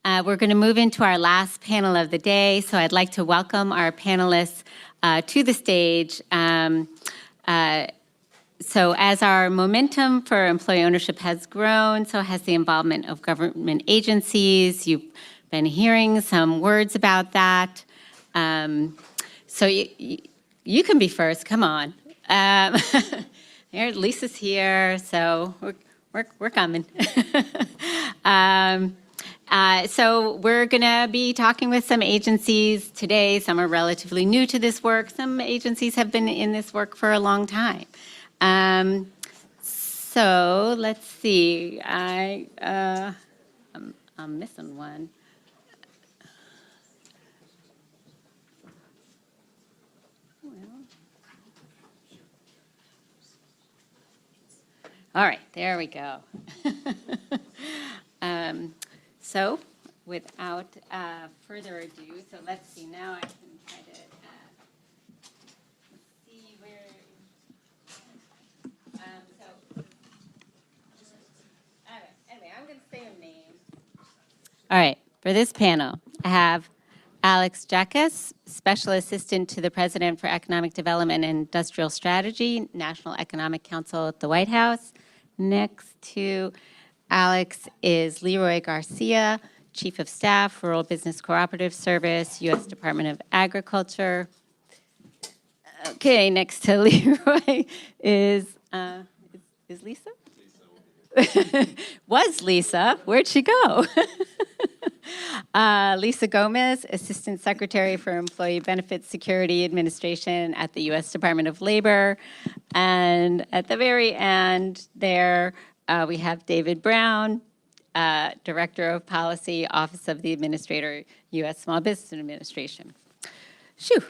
We're going to move into our last panel of the day, so I'd like to welcome our panelists to the stage. So as our momentum for employee ownership has grown, so has the involvement of government agencies. You've been hearing some words about that. So you can be first, come on. There, Lisa's here, so we're coming. So we're going to be talking with some agencies today. Some are relatively new to this work. Some agencies have been in this work for a long time. So let's see. I'm missing one. All right, there we go. So without further ado, so let's see, now I can try to see where, anyway, I'm going to say a name. All right, for this panel, I have Alex Jacquez, Special Assistant to the President for Economic Development and Industrial Strategy, National Economic Council at the White House. Next to Alex is Leroy Garcia, Chief of Staff, Rural Business Cooperative Service, U.S. Department of Agriculture. Okay, next to Leroy is Lisa? Was Lisa. Where'd she go? Lisa Gomez, Assistant Secretary for Employee Benefits Security Administration at the U.S. Department of Labor. And at the very end there, we have David Brown, Director of Policy, Office of the Administrator, U.S. Small Business Administration. Shoo.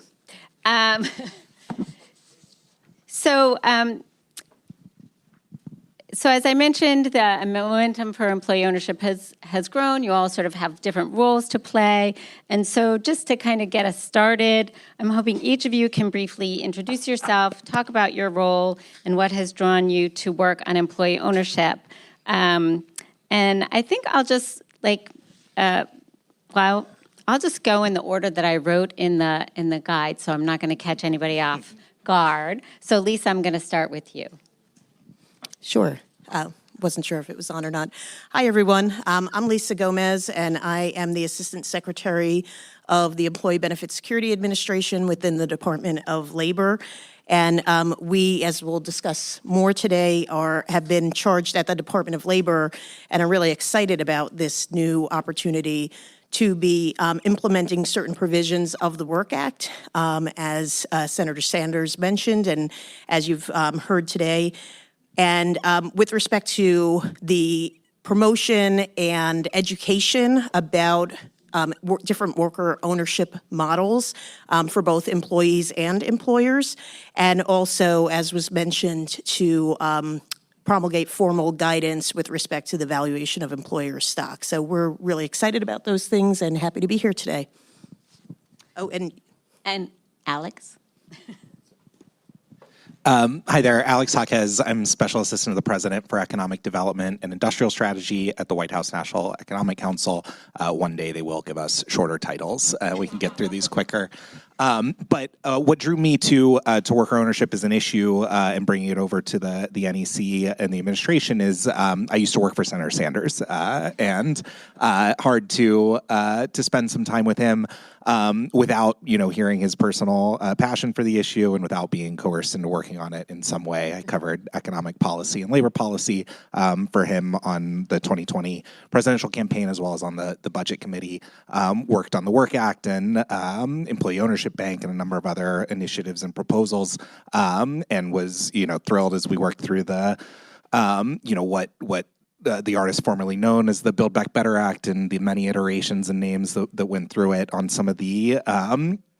So as I mentioned, the momentum for employee ownership has grown. You all sort of have different roles to play. And so just to kind of get us started, I'm hoping each of you can briefly introduce yourself, talk about your role, and what has drawn you to work on employee ownership. And I think I'll just I'll just go in the order that I wrote in the guide, so I'm not going to catch anybody off guard. So Lisa, I'm going to start with you. Sure. Wasn't sure if it was on or not. Hi, everyone. I'm Lisa Gomez, and I am the Assistant Secretary of the Employee Benefits Security Administration within the Department of Labor. And we, as we'll discuss more today, have been charged at the Department of Labor and are really excited about this new opportunity to be implementing certain provisions of the Work Act, as Senator Sanders mentioned, and as you've heard today. And with respect to the promotion and education about different worker ownership models for both employees and employers, and also, as was mentioned, to promulgate formal guidance with respect to the valuation of employer stock. So we're really excited about those things and happy to be here today. Oh, and Alex? Hi there, Alex Jacquez. I'm Special Assistant to the President for Economic Development and Industrial Strategy at the White House National Economic Council. One day they will give us shorter titles. We can get through these quicker. But what drew me to worker ownership as an issue and bringing it over to the NEC and the administration is I used to work for Senator Sanders, and hard to spend some time with him without hearing his personal passion for the issue and without being coerced into working on it in some way. I covered economic policy and labor policy for him on the 2020 presidential campaign as well as on the budget committee. Worked on the Work Act and employee ownership bank and a number of other initiatives and proposals, and was thrilled as we worked through the what the artist formerly known as the Build Back Better Act and the many iterations and names that went through it on some of the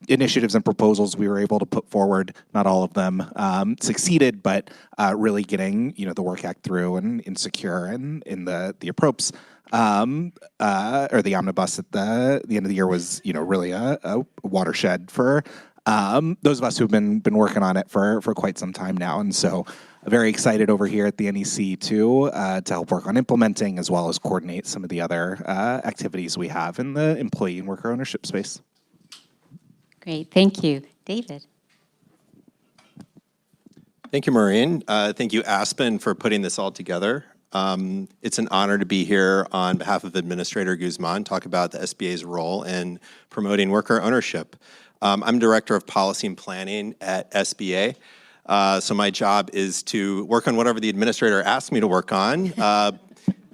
initiatives and proposals we were able to put forward. Not all of them succeeded, but really getting the Work Act through and Insecure and in the appropes or the omnibus at the end of the year was really a watershed for those of us who've been working on it for quite some time now. And so very excited over here at the NEC too to help work on implementing as well as coordinate some of the other activities we have in the employee and worker ownership space. Great, thank you. David. Thank you, Maureen. Thank you, Aspen, for putting this all together. It's an honor to be here on behalf of Administrator Guzman, talk about the SBA's role in promoting worker ownership. I'm Director of Policy and Planning at SBA. So my job is to work on whatever the administrator asks me to work on.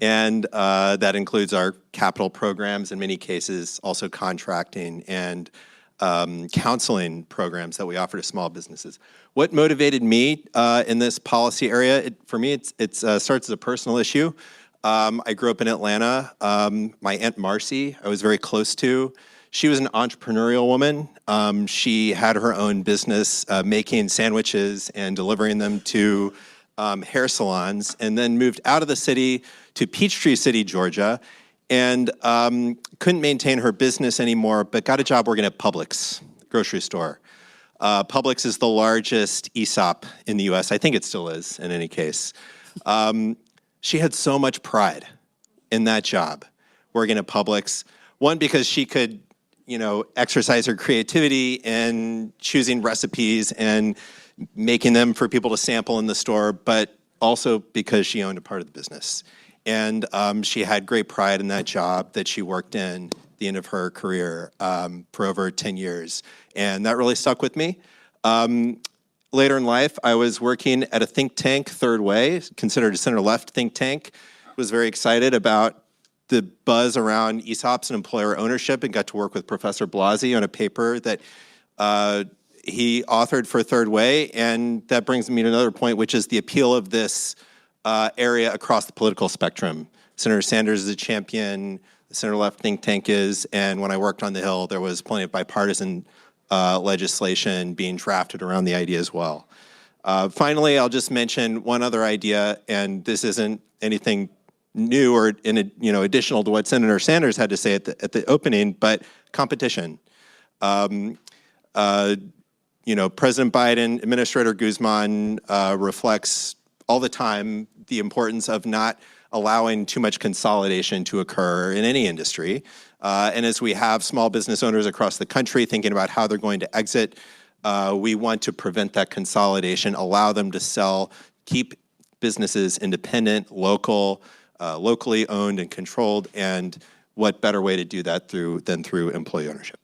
And that includes our capital programs, in many cases, also contracting and counseling programs that we offer to small businesses. What motivated me in this policy area? For me, it starts as a personal issue. I grew up in Atlanta. My Aunt Marcy, I was very close to. She was an entrepreneurial woman. She had her own business making sandwiches and delivering them to hair salons, and then moved out of the city to Peachtree City, Georgia, and couldn't maintain her business anymore, but got a job working at Publix, grocery store. Publix is the largest ESOP in the US. I think it still is, in any case. She had so much pride in that job, working at Publix. One, because she could, exercise her creativity in choosing recipes and making them for people to sample in the store, but also because she owned a part of the business. And she had great pride in that job that she worked in at the end of her career for over 10 years. And that really stuck with me. Later in life, I was working at a think tank, Third Way, considered a center-left think tank. Was very excited about the buzz around ESOPs and employer ownership, and got to work with Professor Blasi on a paper that he authored for Third Way. And that brings me to another point, which is the appeal of this area across the political spectrum. Senator Sanders is a champion, the center-left think tank is, and when I worked on the Hill, there was plenty of bipartisan legislation being drafted around the idea as well. Finally, I'll just mention one other idea, and this isn't anything new or additional to what Senator Sanders had to say at the opening, but competition. President Biden, Administrator Guzman reflects all the time the importance of not allowing too much consolidation to occur in any industry. And as we have small business owners across the country thinking about how they're going to exit, we want to prevent that consolidation, allow them to sell, keep businesses independent, local, locally owned and controlled, and what better way to do that than through employee ownership.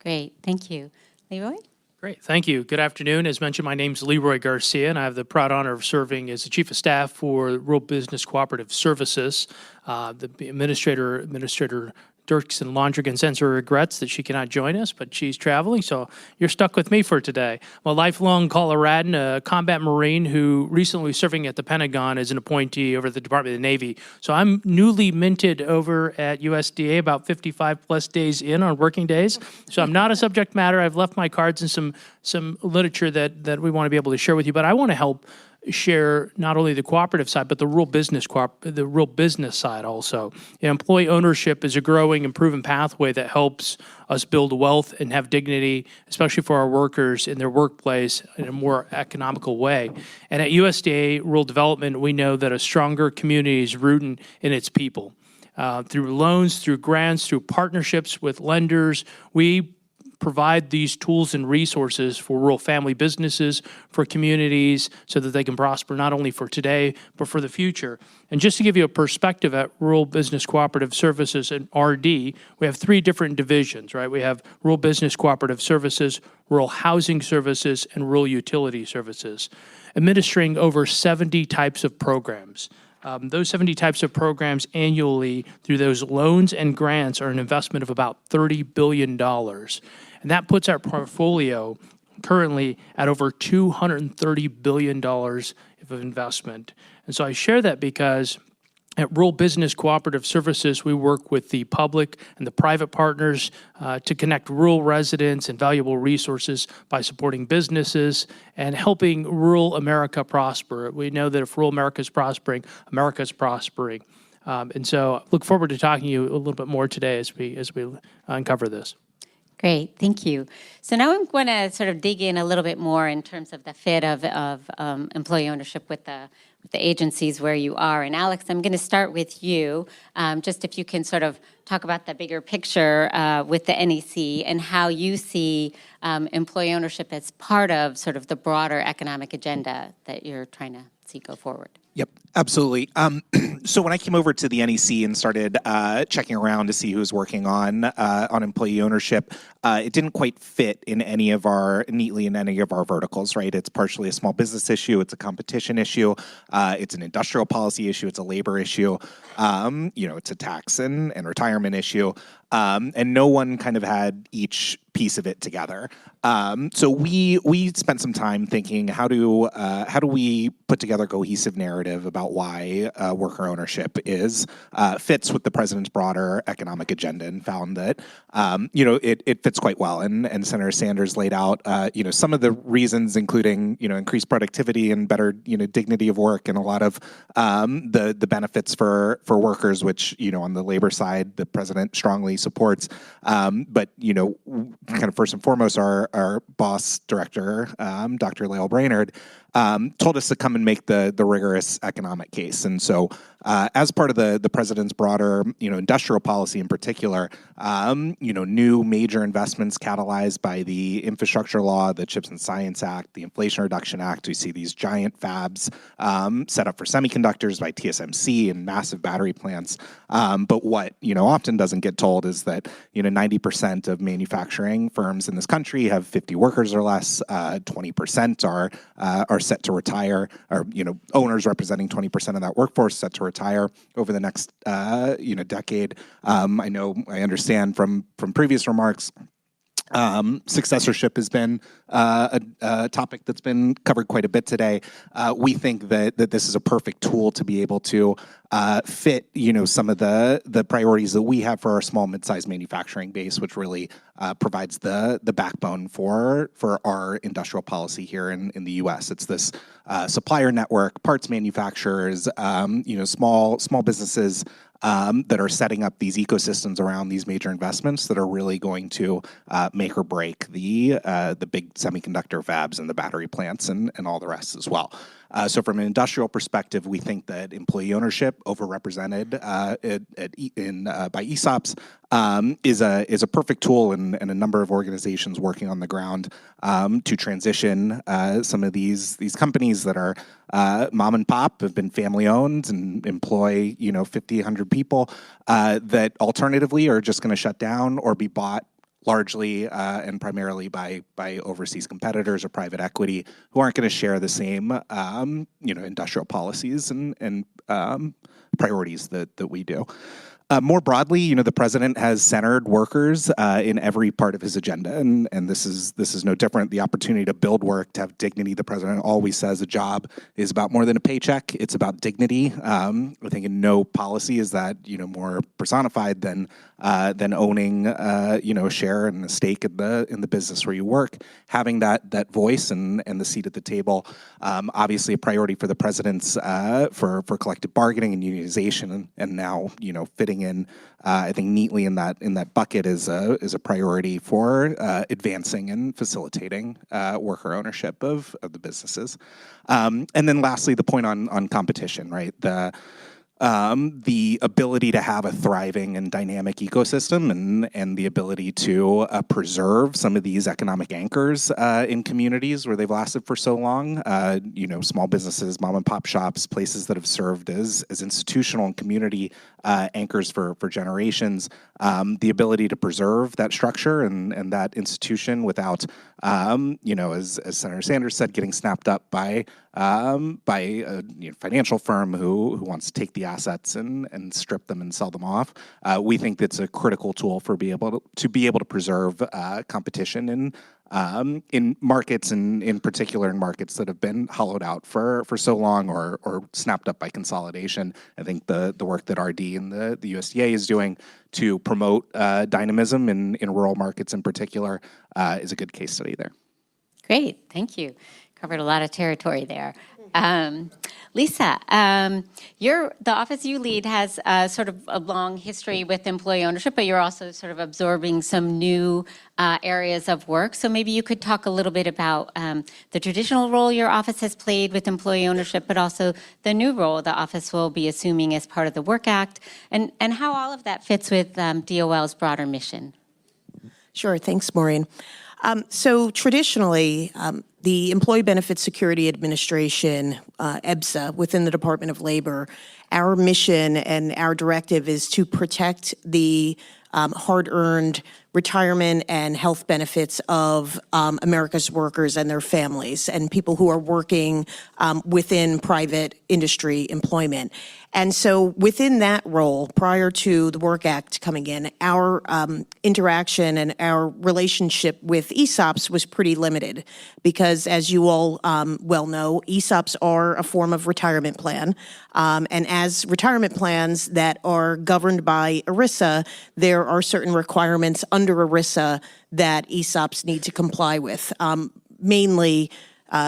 Great, thank you. Leroy? Great, thank you. Good afternoon. As mentioned, my name is Leroy Garcia, and I have the proud honor of serving as the Chief of Staff for Rural Business Cooperative Services. The Administrator Dirksen Londrigan sends her regrets that she cannot join us, but she's traveling, so you're stuck with me for today. I'm a lifelong Coloradan, a combat Marine who recently was serving at the Pentagon as an appointee over the Department of the Navy. So I'm newly minted over at USDA, about 55 plus days in on working days. So I'm not a subject matter. I've left my cards and some literature that we want to be able to share with you, but I want to help share not only the cooperative side, but the rural business side also. Employee ownership is a growing and proven pathway that helps us build wealth and have dignity, especially for our workers in their workplace in a more economical way. And at USDA Rural Development, we know that a stronger community is rooted in its people. Through loans, through grants, through partnerships with lenders, we provide these tools and resources for rural family businesses, for communities, so that they can prosper not only for today, but for the future. And just to give you a perspective at Rural Business Cooperative Services and RD, we have three different divisions, right? We have Rural Business Cooperative Services, Rural Housing Services, and Rural Utility Services, administering over 70 types of programs. Those 70 types of programs annually through those loans and grants are an investment of about $30 billion. And that puts our portfolio currently at over $230 billion of investment. And so I share that because at Rural Business Cooperative Services, we work with the public and the private partners to connect rural residents and valuable resources by supporting businesses and helping rural America prosper. We know that if rural America is prospering, America is prospering. And so I look forward to talking to you a little bit more today as we uncover this. Great, thank you. So now I'm going to sort of dig in a little bit more in terms of the fit of employee ownership with the agencies where you are. And Alex, I'm going to start with you, just if you can sort of talk about the bigger picture with the NEC and how you see employee ownership as part of sort of the broader economic agenda that you're trying to see go forward. Yep, absolutely. So when I came over to the NEC and started checking around to see who was working on employee ownership, it didn't quite fit neatly in any of our verticals, right? It's partially a small business issue, it's a competition issue, it's an industrial policy issue, it's a labor issue, it's a tax and retirement issue. And no one kind of had each piece of it together. So we spent some time thinking, how do we put together a cohesive narrative about why worker ownership fits with the president's broader economic agenda, and found that it fits quite well. And Senator Sanders laid out some of the reasons, including increased productivity and better dignity of work, and a lot of the benefits for workers, which on the labor side the president strongly supports. But kind of first and foremost, our boss director, Dr. Lael Brainerd, told us to come and make the rigorous economic case. And so as part of the president's broader industrial policy in particular, new major investments catalyzed by the infrastructure law, the Chips and Science Act, the Inflation Reduction Act. We see these giant fabs set up for semiconductors by TSMC and massive battery plants. But what often doesn't get told is that 90% of manufacturing firms in this country have 50 workers or less. 20% are set to retire, or owners representing 20% of that workforce set to retire over the next decade. I understand from previous remarks, successorship has been a topic that's been covered quite a bit today. We think that this is a perfect tool to be able to fit some of the priorities that we have for our small mid-sized manufacturing base, which really provides the backbone for our industrial policy here in the U.S. It's this supplier network, parts manufacturers, small businesses that are setting up these ecosystems around these major investments that are really going to make or break the big semiconductor fabs and the battery plants and all the rest as well. So from an industrial perspective, we think that employee ownership, overrepresented by ESOPs, is a perfect tool, and a number of organizations working on the ground to transition some of these companies that are mom and pop, have been family owned and employ 50, 100 people, that alternatively are just going to shut down or be bought largely and primarily by overseas competitors or private equity, who aren't going to share the same industrial policies and priorities that we do. More broadly, the president has centered workers in every part of his agenda, and this is no different. The opportunity to build work, to have dignity. The president always says a job is about more than a paycheck; it's about dignity. I think in no policy is that more personified than owning a share and a stake in the business where you work. Having that voice and the seat at the table, obviously a priority for the president's for collective bargaining and unionization, and now fitting in, I think neatly in that bucket is a priority for advancing and facilitating worker ownership of the businesses. And then lastly, the point on competition, right? The ability to have a thriving and dynamic ecosystem, and the ability to preserve some of these economic anchors in communities where they've lasted for so long. Small businesses, mom and pop shops, places that have served as institutional and community anchors for generations. The ability to preserve that structure and that institution without, as Senator Sanders said, getting snapped up by a financial firm who wants to take the assets and strip them and sell them off. We think that's a critical tool for be able to preserve competition in markets, and in particular in markets that have been hollowed out for so long or snapped up by consolidation. I think the work that RD and the USDA is doing to promote dynamism in rural markets in particular is a good case study there. Great, thank you. Covered a lot of territory there. Lisa, the office you lead has sort of a long history with employee ownership, but you're also sort of absorbing some new areas of work. So maybe you could talk a little bit about the traditional role your office has played with employee ownership, but also the new role the office will be assuming as part of the Work Act, and how all of that fits with DOL's broader mission. Sure, thanks, Maureen. So traditionally, the Employee Benefit Security Administration, EBSA, within the Department of Labor, our mission and our directive is to protect the hard-earned retirement and health benefits of America's workers and their families and people who are working within private industry employment. And so within that role, prior to the Work Act coming in, our interaction and our relationship with ESOPs was pretty limited because, as you all well know, ESOPs are a form of retirement plan. And as retirement plans that are governed by ERISA, there are certain requirements under ERISA that ESOPs need to comply with, mainly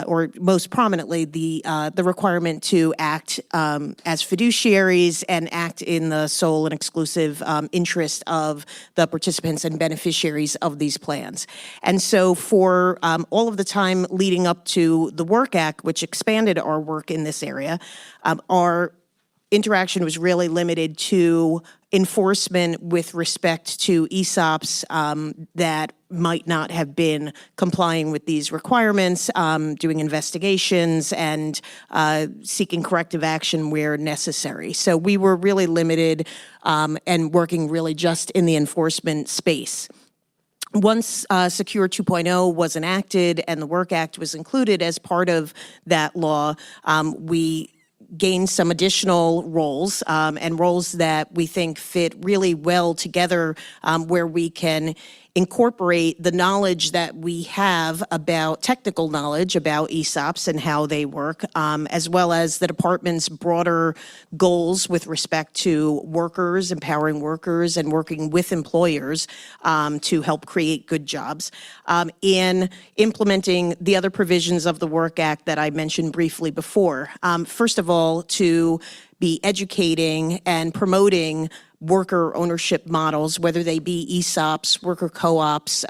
or most prominently, the requirement to act as fiduciaries and act in the sole and exclusive interest of the participants and beneficiaries of these plans. And so for all of the time leading up to the Work Act, which expanded our work in this area, our interaction was really limited to enforcement with respect to ESOPs that might not have been complying with these requirements, doing investigations, and seeking corrective action where necessary. So we were really limited and working really just in the enforcement space. Once Secure 2.0 was enacted and the Work Act was included as part of that law, we gain some additional roles and roles that we think fit really well together where we can incorporate the knowledge that we have about technical knowledge about ESOPs and how they work, as well as the department's broader goals with respect to workers, empowering workers, and working with employers to help create good jobs, in implementing the other provisions of the Work Act that I mentioned briefly before. First of all, to be educating and promoting worker ownership models, whether they be ESOPs, worker co-ops,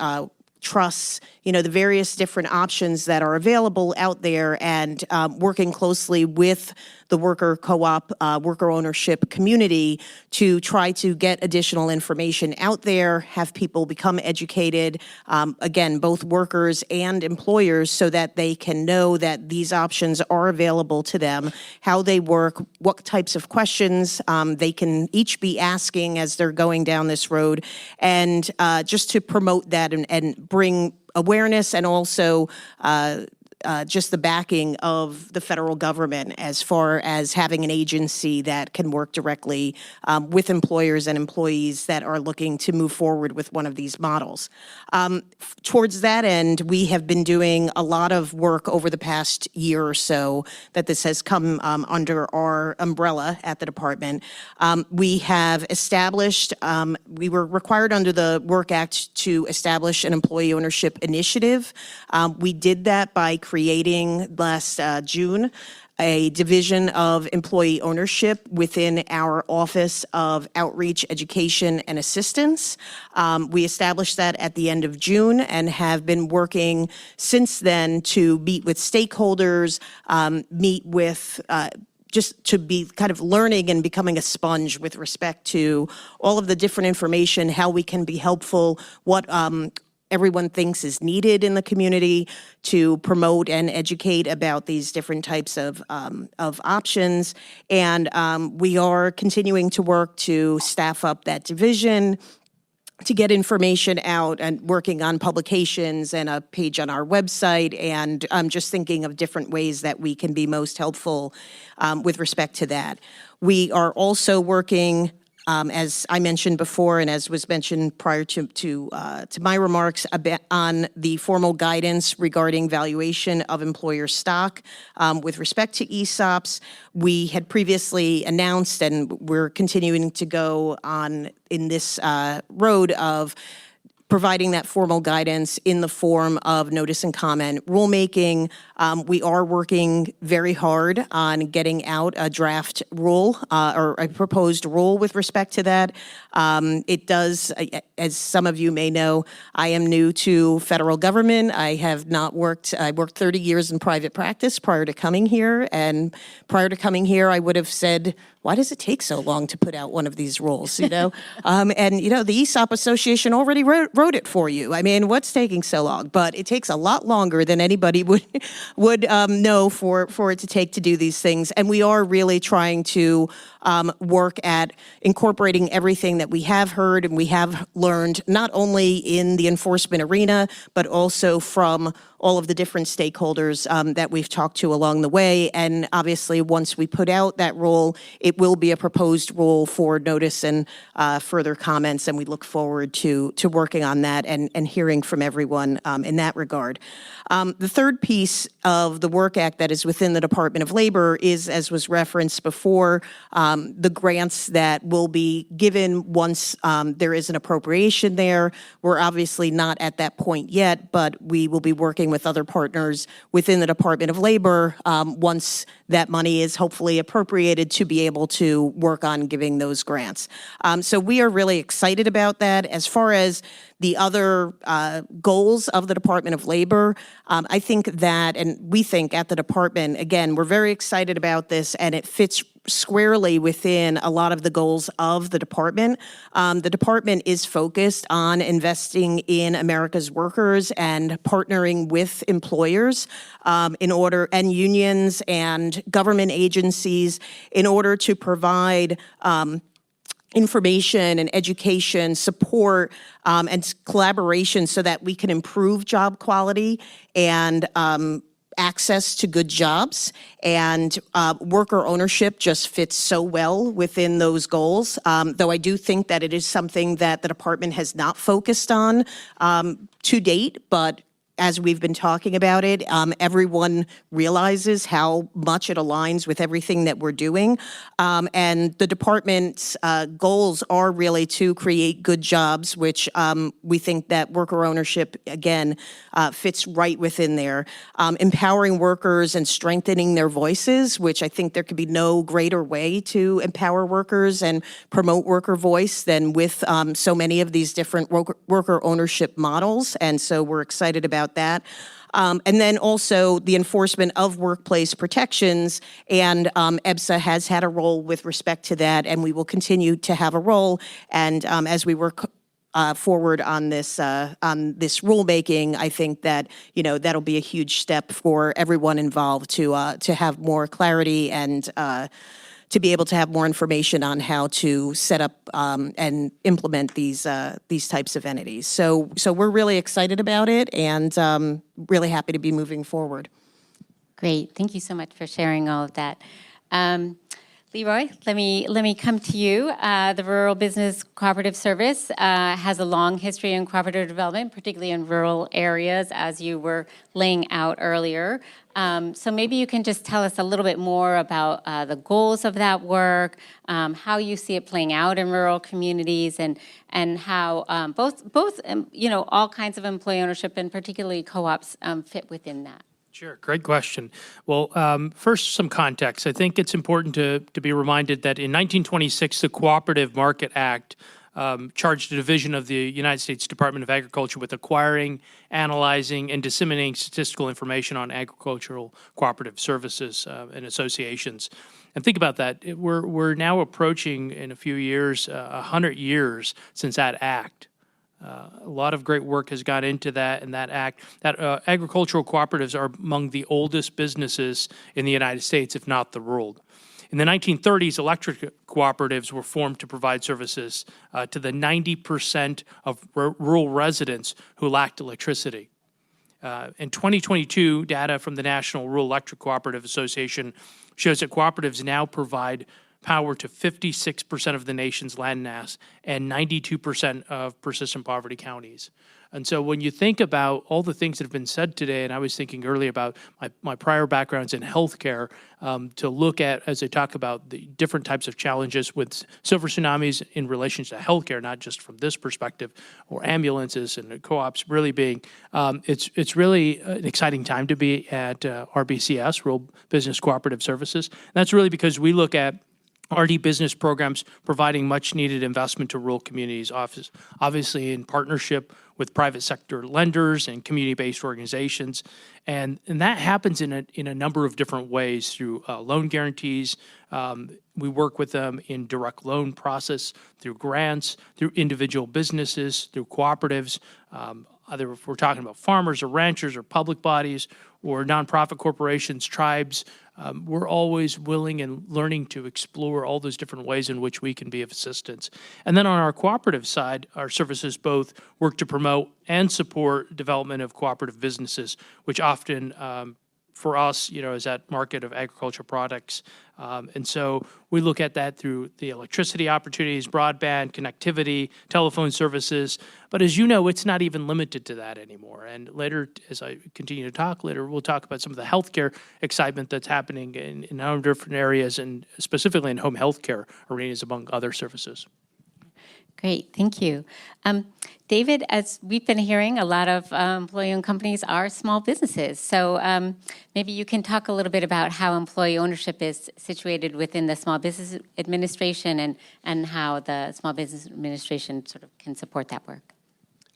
trusts, the various different options that are available out there, and working closely with the worker co-op, worker ownership community to try to get additional information out there, have people become educated, again, both workers and employers, so that they can know that these options are available to them, how they work, what types of questions they can each be asking as they're going down this road, and just to promote that and bring awareness and also just the backing of the federal government as far as having an agency that can work directly with employers and employees that are looking to move forward with one of these models. Towards that end, we have been doing a lot of work over the past year or so that this has come under our umbrella at the department. We have established, we were required under the Work Act to establish an employee ownership initiative. We did that by creating last June a division of employee ownership within our Office of Outreach, Education, and Assistance. We established that at the end of June and have been working since then to meet with stakeholders, meet with just to be kind of learning and becoming a sponge with respect to all of the different information, how we can be helpful, what everyone thinks is needed in the community to promote and educate about these different types of options. And we are continuing to work to staff up that division, to get information out and working on publications and a page on our website, and just thinking of different ways that we can be most helpful with respect to that. We are also working, as I mentioned before, and as was mentioned prior to my remarks, on the formal guidance regarding valuation of employer stock. With respect to ESOPs, we had previously announced, and we're continuing to go on in this road of providing that formal guidance in the form of notice and comment rulemaking. We are working very hard on getting out a draft rule or a proposed rule with respect to that. It does, as some of you may know, I am new to federal government. I worked 30 years in private practice prior to coming here. And prior to coming here, I would have said, why does it take so long to put out one of these rules, you know? And, you know, the ESOP Association already wrote it for you. I mean, what's taking so long? But it takes a lot longer than anybody would know for it to take to do these things. And we are really trying to work at incorporating everything that we have heard and we have learned, not only in the enforcement arena, but also from all of the different stakeholders that we've talked to along the way. And obviously, once we put out that rule, it will be a proposed rule for notice and further comments, and we look forward to working on that and hearing from everyone in that regard. The third piece of the Work Act that is within the Department of Labor is, as was referenced before, the grants that will be given once there is an appropriation there. We're obviously not at that point yet, but we will be working with other partners within the Department of Labor once that money is hopefully appropriated to be able to work on giving those grants. So we are really excited about that. As far as the other goals of the Department of Labor, I think that, and we think at the department, again, we're very excited about this, and it fits squarely within a lot of the goals of the department. The department is focused on investing in America's workers and partnering with employers and unions and government agencies in order to provide information and education, support, and collaboration so that we can improve job quality and access to good jobs. And worker ownership just fits so well within those goals, though I do think that it is something that the department has not focused on to date, but as we've been talking about it, everyone realizes how much it aligns with everything that we're doing. And the department's goals are really to create good jobs, which we think that worker ownership, again, fits right within there. Empowering workers and strengthening their voices, which I think there could be no greater way to empower workers and promote worker voice than with so many of these different worker ownership models. And so we're excited about that. And then also the enforcement of workplace protections, and EBSA has had a role with respect to that, and we will continue to have a role. And as we work forward on this rulemaking, I think that, you know, that'll be a huge step for everyone involved to have more clarity and to be able to have more information on how to set up and implement these types of entities. So we're really excited about it and really happy to be moving forward. Great. Thank you so much for sharing all of that. Leroy, let me come to you. The Rural Business Cooperative Service has a long history in cooperative development, particularly in rural areas, as you were laying out earlier. So maybe you can just tell us a little bit more about the goals of that work, how you see it playing out in rural communities, and how both all kinds of employee ownership and particularly co-ops fit within that. Sure, great question. Well, first, some context. I think it's important to be reminded that in 1926, the Cooperative Market Act charged a division of the United States Department of Agriculture with acquiring, analyzing, and disseminating statistical information on agricultural cooperative services and associations. And think about that. We're now approaching, in a few years, 100 years since that act. A lot of great work has got into that and that act. That agricultural cooperatives are among the oldest businesses in the United States, if not the world. In the 1930s, electric cooperatives were formed to provide services to the 90% of rural residents who lacked electricity. In 2022, data from the National Rural Electric Cooperative Association shows that cooperatives now provide power to 56% of the nation's land mass and 92% of persistent poverty counties. And so when you think about all the things that have been said today, and I was thinking earlier about my prior backgrounds in healthcare, to look at, as I talk about the different types of challenges with silver tsunamis in relation to healthcare, not just from this perspective, or ambulances and co-ops really being, it's really an exciting time to be at RBCS, Rural Business Cooperative Services. And that's really because we look at RD business programs providing much needed investment to rural communities, obviously in partnership with private sector lenders and community-based organizations. And that happens in a number of different ways through loan guarantees. We work with them in direct loan process, through grants, through individual businesses, through cooperatives, either if we're talking about farmers or ranchers or public bodies or nonprofit corporations, tribes. We're always willing and learning to explore all those different ways in which we can be of assistance. And then on our cooperative side, our services both work to promote and support development of cooperative businesses, which often for us, is that market of agricultural products. And so we look at that through the electricity opportunities, broadband, connectivity, telephone services. But as you know, it's not even limited to that anymore. And later, as I continue to talk later, we'll talk about some of the healthcare excitement that's happening in a number of different areas, and specifically in home healthcare arenas, among other services. Great, thank you. David, as we've been hearing, a lot of employee-owned companies are small businesses. So maybe you can talk a little bit about how employee ownership is situated within the Small Business Administration and how the Small Business Administration sort of can support that work.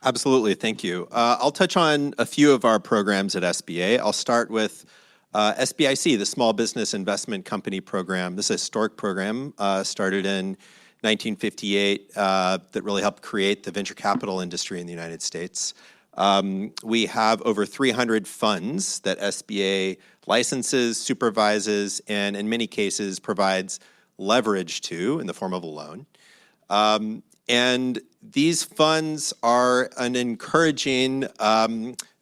Absolutely, thank you. I'll touch on a few of our programs at SBA. I'll start with SBIC, the Small Business Investment Company Program. This is a historic program, started in 1958, that really helped create the venture capital industry in the United States. We have over 300 funds that SBA licenses, supervises, and in many cases provides leverage to in the form of a loan. And these funds are an encouraging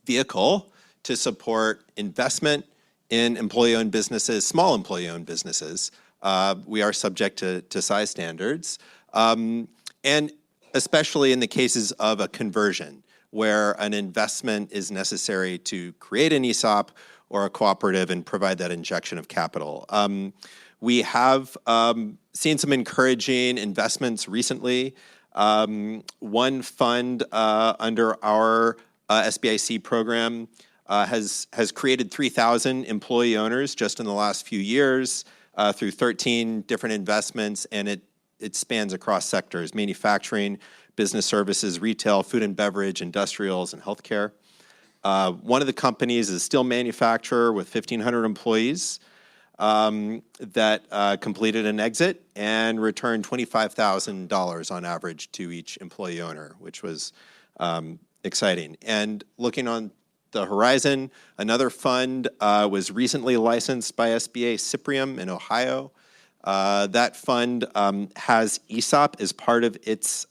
vehicle to support investment in employee-owned businesses, small employee-owned businesses. We are subject to size standards, and especially in the cases of a conversion where an investment is necessary to create an ESOP or a cooperative and provide that injection of capital. We have seen some encouraging investments recently. One fund under our SBIC program has created 3,000 employee owners just in the last few years. Through 13 different investments, and it spans across sectors: manufacturing, business services, retail, food and beverage, industrials, and healthcare. One of the companies is a steel manufacturer with 1,500 employees that completed an exit and returned $25,000 on average to each employee owner, which was exciting. And looking on the horizon, another fund was recently licensed by SBA, Cyprium in Ohio. That fund has ESOP as part of its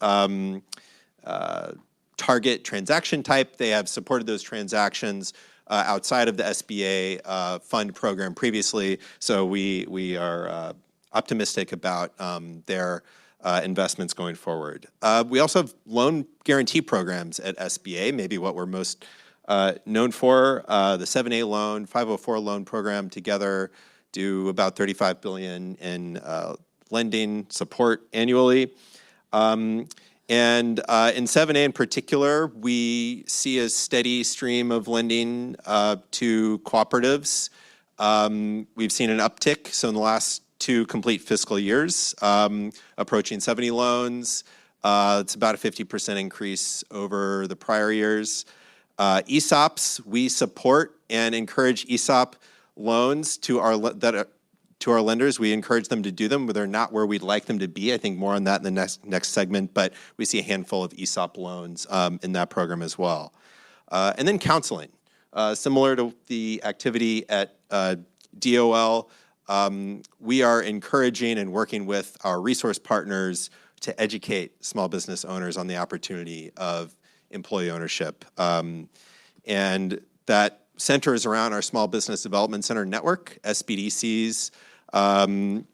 target transaction type. They have supported those transactions outside of the SBA fund program previously, so we are optimistic about their investments going forward. We also have loan guarantee programs at SBA, maybe what we're most known for. The 7A loan, 504 loan program together do about $35 billion in lending support annually. And in 7A in particular, we see a steady stream of lending to cooperatives. We've seen an uptick, so in the last 2 complete fiscal years, approaching 70 loans. It's about a 50% increase over the prior years. ESOPs, we support and encourage ESOP loans to our lenders. We encourage them to do them, but they're not where we'd like them to be. I think more on that in the next segment, but we see a handful of ESOP loans in that program as well. And then counseling. Similar to the activity at DOL, we are encouraging and working with our resource partners to educate small business owners on the opportunity of employee ownership. And that centers around our Small Business Development Center network, SBDCs. You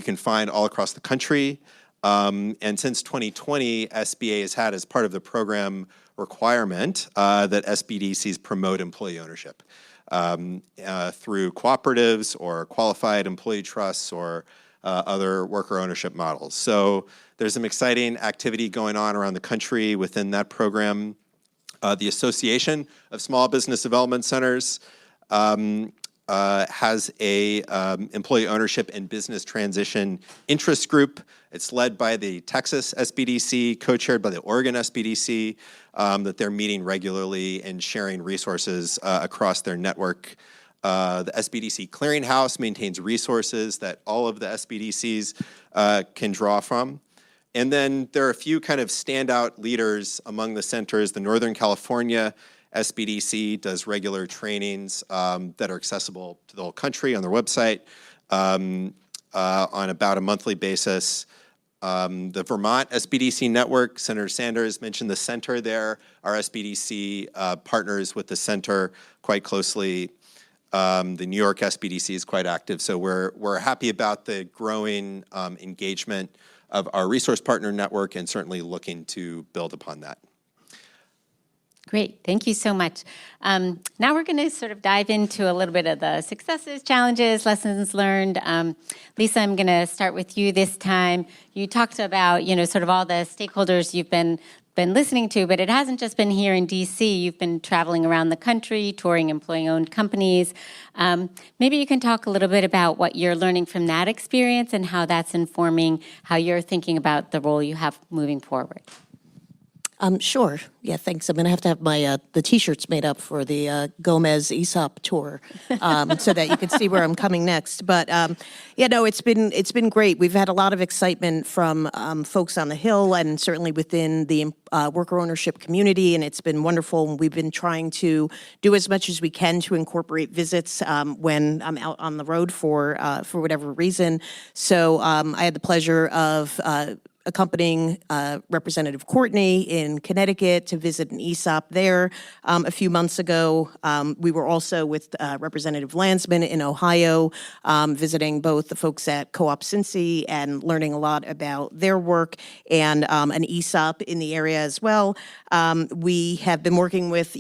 can find all across the country. And since 2020, SBA has had as part of the program requirement that SBDCs promote employee ownership through cooperatives or qualified employee trusts or other worker ownership models. So there's some exciting activity going on around the country within that program. The Association of Small Business Development Centers has a employee ownership and business transition interest group. It's led by the Texas SBDC, co-chaired by the Oregon SBDC, that they're meeting regularly and sharing resources across their network. The SBDC Clearinghouse maintains resources that all of the SBDCs can draw from. And then there are a few kind of standout leaders among the centers. The Northern California SBDC does regular trainings that are accessible to the whole country on their website on about a monthly basis. The Vermont SBDC network, Senator Sanders mentioned the center there. Our SBDC partners with the center quite closely. The New York SBDC is quite active, so we're happy about the growing engagement of our resource partner network and certainly looking to build upon that. Great, thank you so much. Now we're going to sort of dive into a little bit of the successes, challenges, lessons learned. Lisa, I'm going to start with you this time. You talked about, sort of all the stakeholders you've been listening to, but it hasn't just been here in DC. You've been traveling around the country, touring employee-owned companies. Maybe you can talk a little bit about what you're learning from that experience and how that's informing how you're thinking about the role you have moving forward. Sure. Yeah, thanks. I'm going to have my the T-shirts made up for the Gomez ESOP tour, so that you can see where I'm coming next. But it's been great. We've had a lot of excitement from folks on the Hill and certainly within the worker ownership community, and it's been wonderful. We've been trying to do as much as we can to incorporate visits when I'm out on the road for whatever reason. So I had the pleasure of accompanying Representative Courtney in Connecticut to visit an ESOP there a few months ago. We were also with Representative Landsman in Ohio, visiting both the folks at Co-op Cincy and learning a lot about their work, and an ESOP in the area as well. We have been working with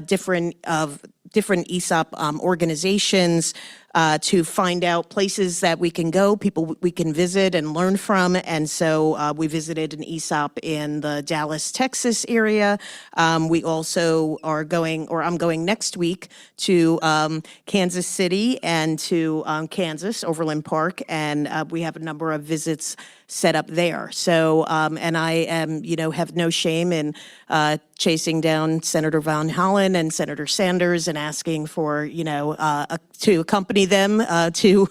different ESOP organizations to find out places that we can go, people we can visit and learn from. And so we visited an ESOP in the Dallas, Texas area. We also are going, or I'm going next week to Kansas City and to Kansas, Overland Park, and we have a number of visits set up there. So, and I am, have no shame in chasing down Senator Von Hollen and Senator Sanders and asking for, to accompany them to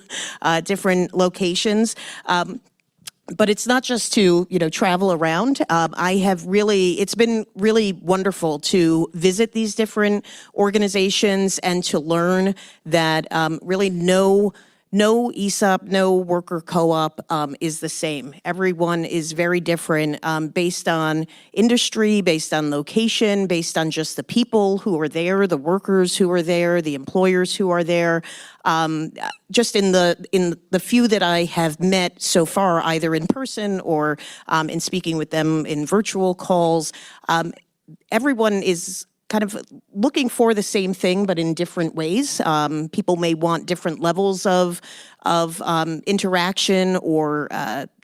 different locations. But it's not just to, travel around. It's been really wonderful to visit these different organizations and to learn that really no ESOP, no worker co-op is the same. Everyone is very different based on industry, based on location, based on just the people who are there, the workers who are there, the employers who are there. Just in the few that I have met so far, either in person or in speaking with them in virtual calls, everyone is kind of looking for the same thing, but in different ways. People may want different levels of interaction or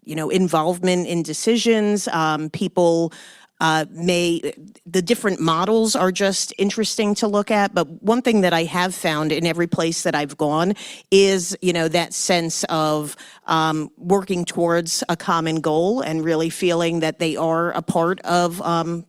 involvement in decisions. People the different models are just interesting to look at. But one thing that I have found in every place that I've gone is, that sense of working towards a common goal and really feeling that they are a part of,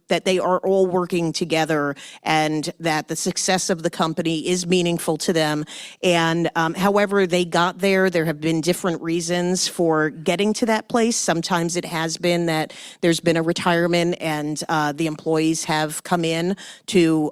that they are all working together and that the success of the company is meaningful to them. And however they got there, there have been different reasons for getting to that place. Sometimes it has been that there's been a retirement and and the employees have come in to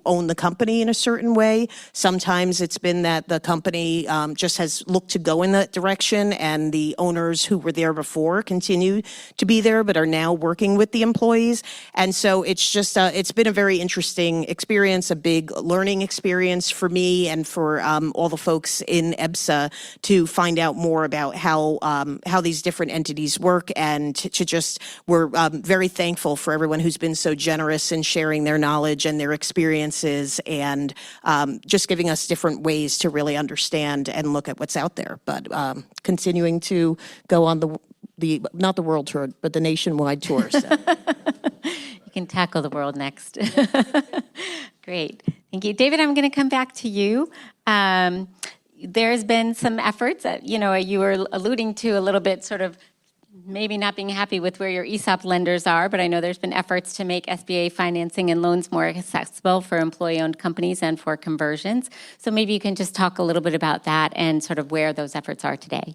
own the company in a certain way. Sometimes it's been that the company just has looked to go in that direction, and the owners who were there before continue to be there, but are now working with the employees. And so it's just it's been a very interesting experience, a big learning experience for me and for all the folks in EBSA to find out more about how these different entities work, and to just, we're very thankful for everyone who's been so generous in sharing their knowledge and their experiences, and just giving us different ways to really understand and look at what's out there. But continuing to go on the not the world tour, but the nationwide tour. So. You can tackle the world next. Great. Thank you. David, I'm going to come back to you. There's been some efforts that, you were alluding to a little bit, sort of maybe not being happy with where your ESOP lenders are, but I know there's been efforts to make SBA financing and loans more accessible for employee-owned companies and for conversions. So maybe you can just talk a little bit about that and sort of where those efforts are today.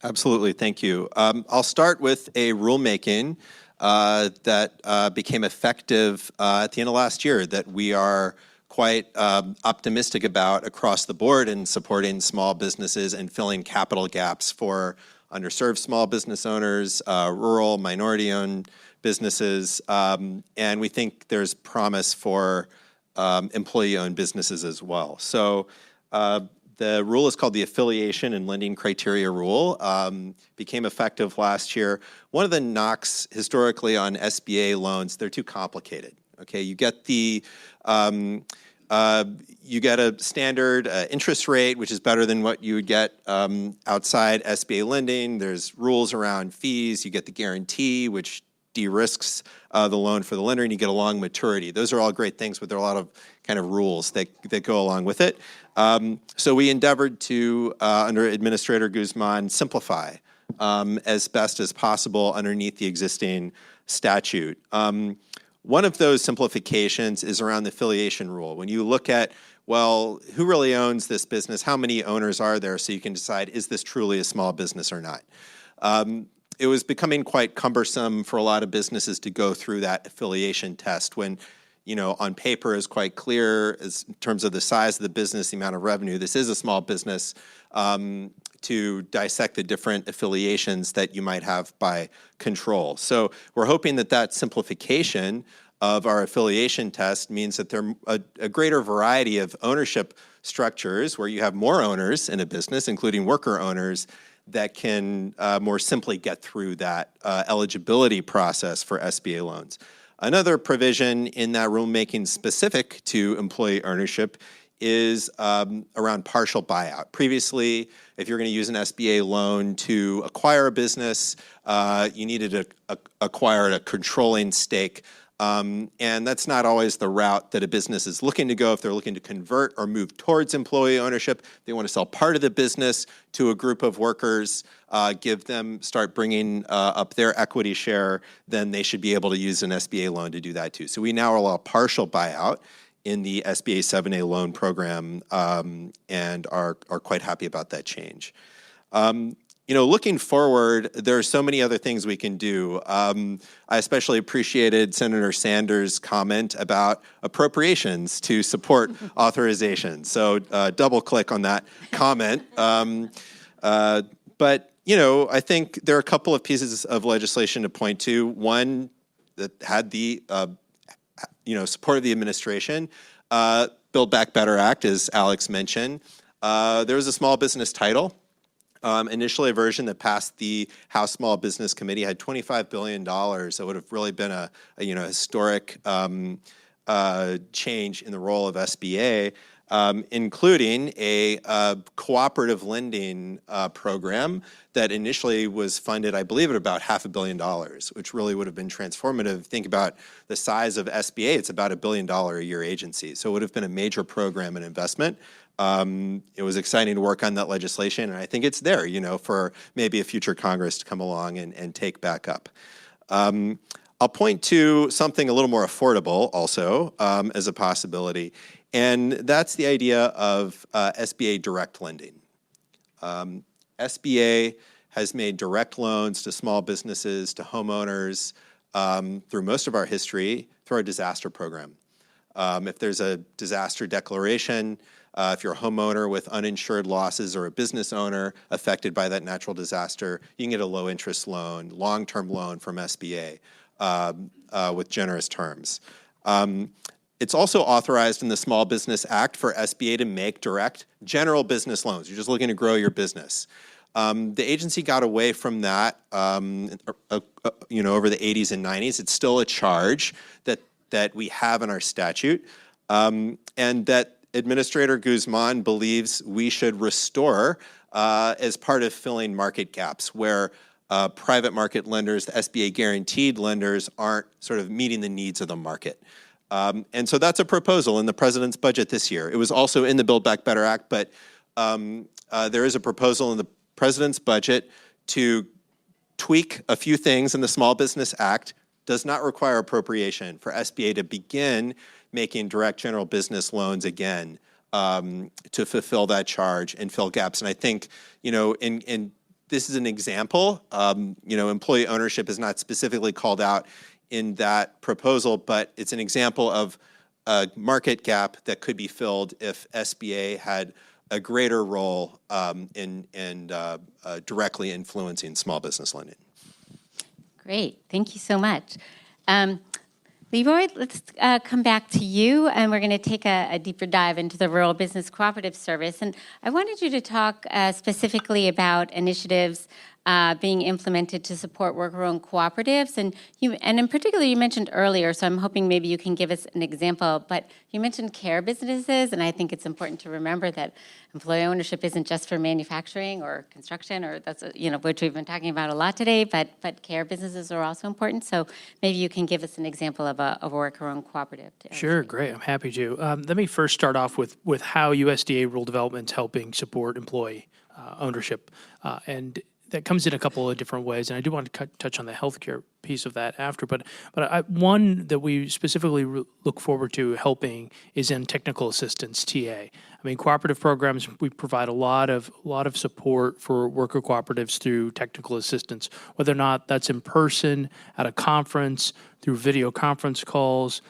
Absolutely, thank you. I'll start with a rulemaking that became effective at the end of last year that we are quite optimistic about across the board in supporting small businesses and filling capital gaps for underserved small business owners, rural, minority-owned businesses, and we think there's promise for employee-owned businesses as well. So the rule is called the Affiliation and Lending Criteria Rule, became effective last year. One of the knocks historically on SBA loans, they're too complicated. Okay, you get the you get a standard interest rate, which is better than what you would get outside SBA lending. There's rules around fees. You get the guarantee, which de-risks the loan for the lender, and you get a long maturity. Those are all great things, but there are a lot of kind of rules that go along with it. So we endeavored to, under Administrator Guzman, simplify as best as possible underneath the existing statute. One of those simplifications is around the affiliation rule. When you look at, well, who really owns this business? How many owners are there? So you can decide, is this truly a small business or not? It was becoming quite cumbersome for a lot of businesses to go through that affiliation test when, on paper is quite clear as in terms of the size of the business, the amount of revenue. This is a small business. To dissect the different affiliations that you might have by control. So we're hoping that that simplification of our affiliation test means that there are a greater variety of ownership structures where you have more owners in a business, including worker owners, that can more simply get through that eligibility process for SBA loans. Another provision in that rulemaking specific to employee ownership is around partial buyout. Previously, if you're going to use an SBA loan to acquire a business, you needed to acquire a controlling stake. And that's not always the route that a business is looking to go if they're looking to convert or move towards employee ownership. They want to sell part of the business to a group of workers, start bringing up their equity share, then they should be able to use an SBA loan to do that too. So we now allow partial buyout in the SBA 7A loan program, and are quite happy about that change. Looking forward, there are so many other things we can do. I especially appreciated Senator Sanders' comment about appropriations to support authorization. So double click on that comment. But I think there are a couple of pieces of legislation to point to. One that had the support of the administration. Build Back Better Act, as Alex mentioned. There was a small business title. Initially, a version that passed the House Small Business Committee had $25 billion. That would have really been a historic change in the role of SBA, including a cooperative lending program that initially was funded, I believe, at about $500 million, which really would have been transformative. Think about the size of SBA. It's about $1 billion a year agency. So it would have been a major program and investment. It was exciting to work on that legislation, and I think it's there, for maybe a future Congress to come along and take back up. I'll point to something a little more affordable also as a possibility, and that's the idea of SBA direct lending. SBA has made direct loans to small businesses, to homeowners, through most of our history through our disaster program. If there's a disaster declaration, if you're a homeowner with uninsured losses or a business owner affected by that natural disaster, you can get a low-interest loan, long-term loan from SBA with generous terms. It's also authorized in the Small Business Act for SBA to make direct general business loans. You're just looking to grow your business. The agency got away from that, over the 80s and 90s. It's still a charge that we have in our statute, and that Administrator Guzman believes we should restore as part of filling market gaps where private market lenders, the SBA guaranteed lenders, aren't sort of meeting the needs of the market. And so that's a proposal in the president's budget this year. It was also in the Build Back Better Act, but there is a proposal in the president's budget to tweak a few things in the Small Business Act. Does not require appropriation for SBA to begin making direct general business loans again to fulfill that charge and fill gaps. And I think, this is an example. Employee ownership is not specifically called out in that proposal, but it's an example of a market gap that could be filled if SBA had a greater role in directly influencing small business lending. Great, thank you so much. Leroy, let's come back to you, and we're going to take a deeper dive into the Rural Business Cooperative Service. And I wanted you to talk specifically about initiatives being implemented to support worker-owned cooperatives. And in particular, you mentioned earlier, so I'm hoping maybe you can give us an example, but you mentioned care businesses, and I think it's important to remember that employee ownership isn't just for manufacturing or construction, or that's, which we've been talking about a lot today, but care businesses are also important. So maybe you can give us an example of a worker-owned cooperative. Sure, great, I'm happy to. Let me first start off with how USDA rural development is helping support employee ownership. And that comes in a couple of different ways, and I do want to touch on the healthcare piece of that after. But one that we specifically look forward to helping is in technical assistance (TA). I mean, cooperative programs, we provide a lot of support for worker cooperatives through technical assistance, whether or not that's in person at a conference, through video conference calls,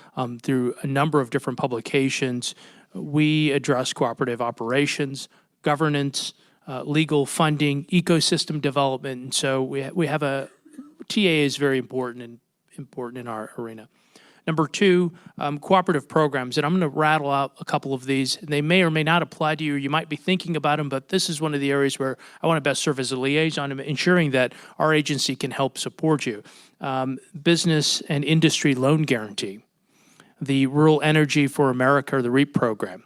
through a number of different publications. We address cooperative operations, governance, legal funding, ecosystem development, and so we have TA is very important in our arena. Number two, cooperative programs, and I'm going to rattle out a couple of these. They may or may not apply to you. You might be thinking about them, but this is one of the areas where I want to best serve as a liaison, ensuring that our agency can help support you. Business and Industry Loan Guarantee, the Rural Energy for America, or the REAP program,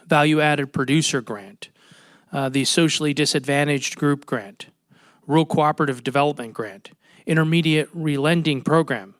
Value Added Producer Grant, the Socially Disadvantaged Group Grant, Rural Cooperative Development Grant, Intermediate Relending Program,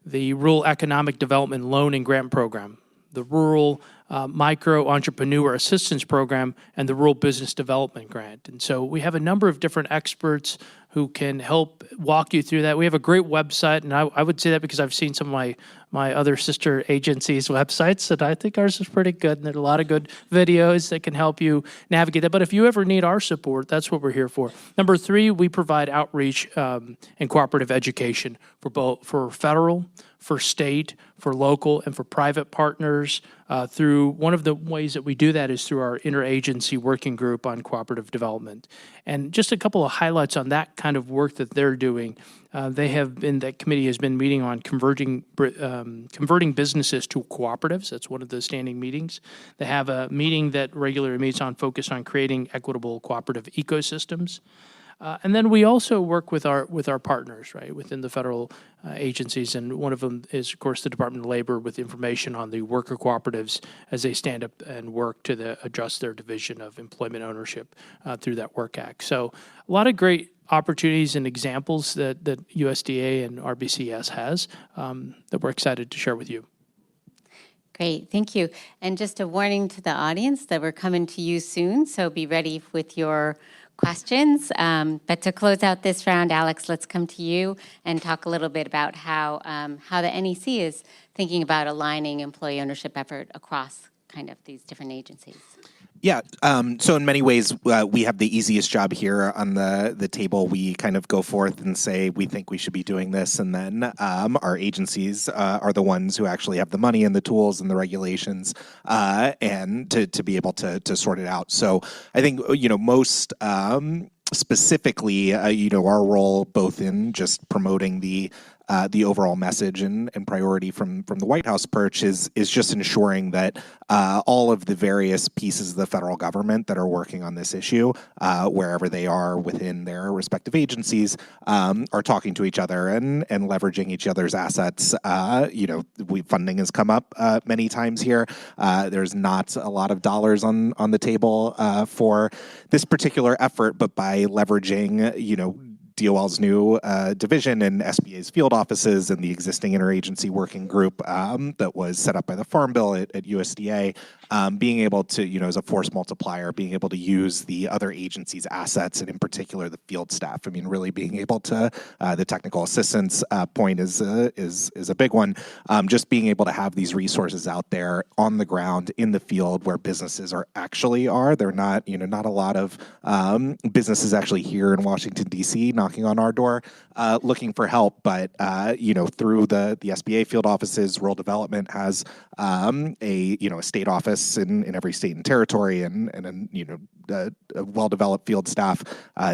the Rural Economic Development Loan and Grant Program, the Rural Micro Entrepreneur Assistance Program, and the Rural Business Development Grant. And so we have a number of different experts who can help walk you through that. We have a great website, and I would say that because I've seen some of my other sister agencies' websites, and I think ours is pretty good, and there are a lot of good videos that can help you navigate that. But if you ever need our support, that's what we're here for. Number three, we provide outreach and cooperative education for federal, for state, for local, and for private partners. Through one of the ways that we do that is through our interagency working group on cooperative development. And just a couple of highlights on that kind of work that they're doing. That committee has been meeting on converting businesses to cooperatives. That's one of the standing meetings. They have a meeting that regularly meets on focus on creating equitable cooperative ecosystems. And then we also work with our partners, right, within the federal agencies, and one of them is, of course, the Department of Labor, with information on the worker cooperatives as they stand up and work to adjust their division of employment ownership through that Work Act. So a lot of great opportunities and examples that USDA and RBCS has that we're excited to share with you. Great, thank you. And just a warning to the audience that we're coming to you soon, so be ready with your questions. But to close out this round, Alex, let's come to you and talk a little bit about how the NEC is thinking about aligning employee ownership effort across kind of these different agencies. Yeah. So in many ways, we have the easiest job here on the table. We kind of go forth and say we think we should be doing this, and then our agencies are the ones who actually have the money and the tools and the regulations, and to be able to sort it out. So I think most. Specifically, our role both in just promoting the overall message and priority from the White House perch is just ensuring that all of the various pieces of the federal government that are working on this issue, wherever they are within their respective agencies, are talking to each other and leveraging each other's assets. Funding has come up many times here. There's not a lot of dollars on the table for this particular effort, but by leveraging, DOL's new division and SBA's field offices and the existing interagency working group that was set up by the Farm Bill at USDA, being able to, as a force multiplier, being able to use the other agencies' assets and in particular the field staff. I mean, really being able to, the technical assistance point is a big one. Just being able to have these resources out there on the ground in the field where businesses are. They're not, not a lot of businesses actually here in Washington, D.C. knocking on our door looking for help, but through the SBA field offices, rural development has a state office in every state and territory, and a well-developed field staff,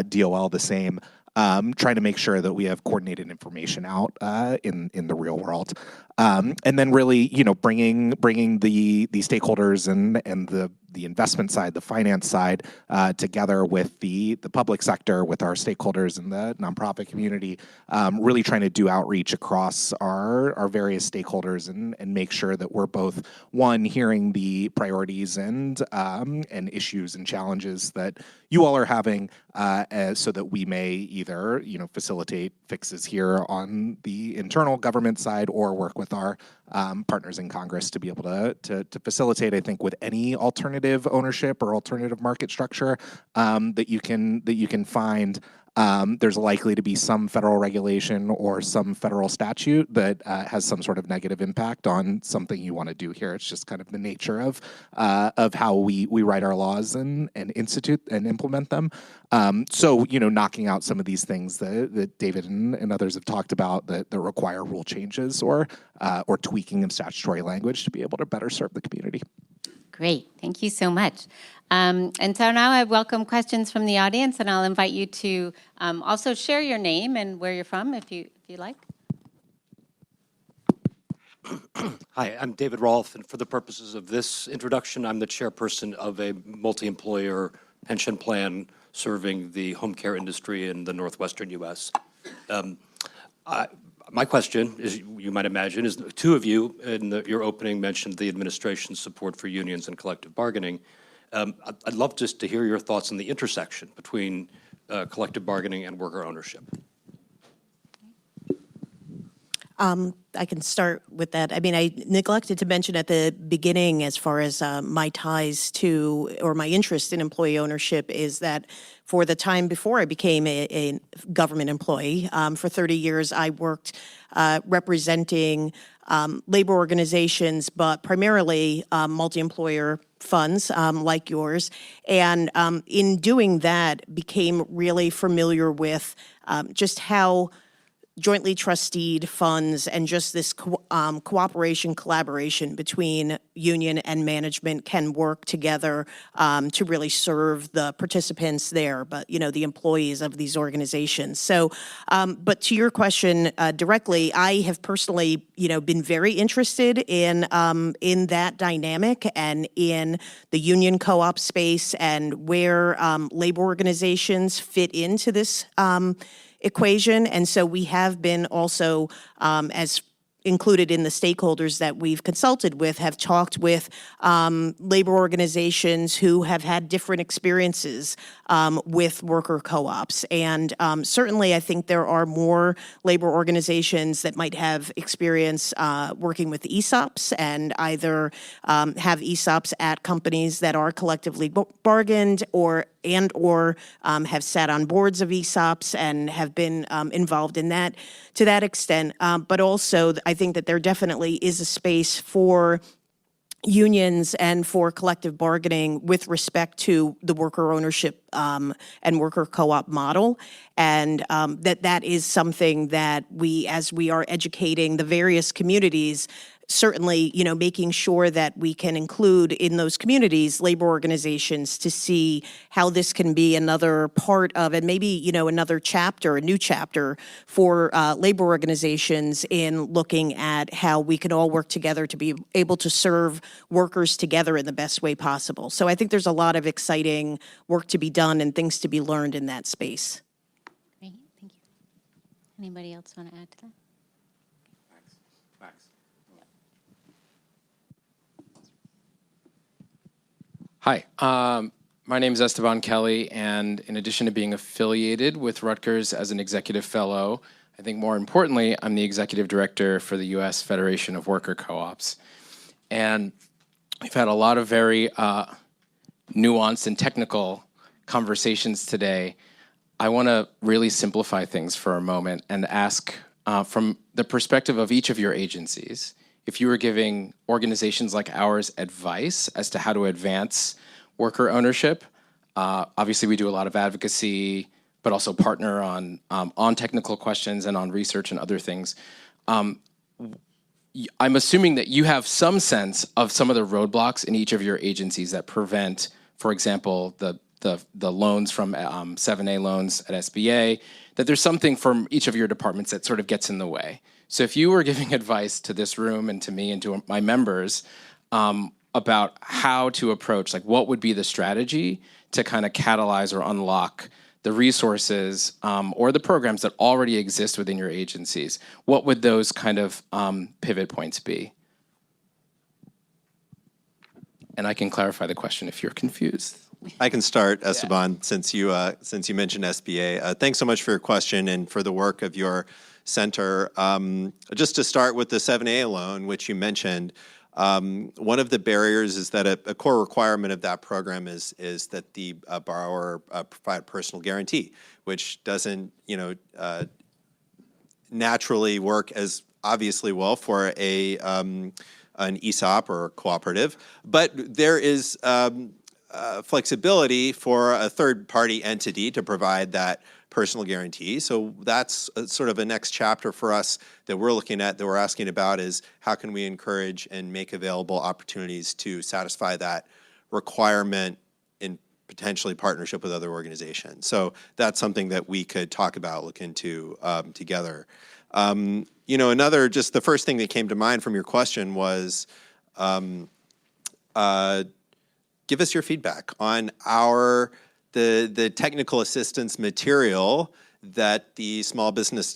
DOL the same. Trying to make sure that we have coordinated information out in the real world, and then really bringing the stakeholders and the investment side, the finance side, together with the public sector, with our stakeholders in the nonprofit community, really trying to do outreach across our various stakeholders and make sure that we're both, one, hearing the priorities and issues and challenges that you all are having, so that we may either facilitate fixes here on the internal government side or work with our partners in Congress to be able to facilitate. I think with any alternative ownership or alternative market structure that you can find, there's likely to be some federal regulation or some federal statute that has some sort of negative impact on something you want to do here. It's just kind of the nature of how we write our laws and institute and implement them. So knocking out some of these things that David and others have talked about that require rule changes or tweaking of statutory language to be able to better serve the community. Great, thank you so much. And so now I welcome questions from the audience, and I'll invite you to also share your name and where you're from, if you like. Hi, I'm David Rolfe, and for the purposes of this introduction, I'm the chairperson of a multi-employer pension plan serving the home care industry in the northwestern U.S. My question, as you might imagine, is two of you in your opening mentioned the administration's support for unions and collective bargaining. I'd love just to hear your thoughts on the intersection between collective bargaining and worker ownership. I can start with that. I mean, I neglected to mention at the beginning, as far as my ties to, or my interest in employee ownership, is that for the time before I became a government employee, for 30 years I worked representing labor organizations, but primarily multi-employer funds like yours. And in doing that, became really familiar with just how jointly trusteed funds and just this cooperation, collaboration between union and management can work together to really serve the participants there, but the employees of these organizations. So, but to your question directly, I have personally, been very interested in that dynamic and in the union co-op space and where labor organizations fit into this equation. And so we have been also, as included in the stakeholders that we've consulted with, have talked with labor organizations who have had different experiences with worker co-ops. And certainly I think there are more labor organizations that might have experience working with ESOPs and either have ESOPs at companies that are collectively bargained or have sat on boards of ESOPs and have been involved in that to that extent. But also, I think that there definitely is a space for unions and for collective bargaining with respect to the worker ownership and worker co-op model, and that is something that we, as we are educating the various communities, certainly, making sure that we can include in those communities labor organizations to see how this can be another part of, and maybe, another chapter, a new chapter for labor organizations in looking at how we can all work together to be able to serve workers together in the best way possible. So I think there's a lot of exciting work to be done and things to be learned in that space. Great, thank you. Anybody else want to add to that? Hi, my name is Esteban Kelly, and in addition to being affiliated with Rutgers as an executive fellow, I think more importantly, I'm the executive director for the U.S. Federation of Worker Co-ops. And we've had a lot of very nuanced and technical conversations today. I want to really simplify things for a moment and ask, from the perspective of each of your agencies, if you were giving organizations like ours advice as to how to advance worker ownership. Obviously, we do a lot of advocacy, but also partner on technical questions and on research and other things. I'm assuming that you have some sense of some of the roadblocks in each of your agencies that prevent, for example, the loans from 7A loans at SBA, that there's something from each of your departments that sort of gets in the way. So if you were giving advice to this room and to me and to my members about how to approach, like what would be the strategy to kind of catalyze or unlock the resources or the programs that already exist within your agencies, what would those kind of pivot points be? And I can clarify the question if you're confused. I can start, Esteban, since you mentioned SBA. Thanks so much for your question and for the work of your center. Just to start with the 7A loan, which you mentioned, one of the barriers is that a core requirement of that program is that the borrower provide personal guarantee, which doesn't naturally work as obviously well for an ESOP or a cooperative, but there is flexibility for a third-party entity to provide that personal guarantee. So that's sort of a next chapter for us that we're looking at, that we're asking about, is how can we encourage and make available opportunities to satisfy that requirement in potentially partnership with other organizations. So that's something that we could talk about, look into together. Another, just the first thing that came to mind from your question was, give us your feedback on the technical assistance material that the Small Business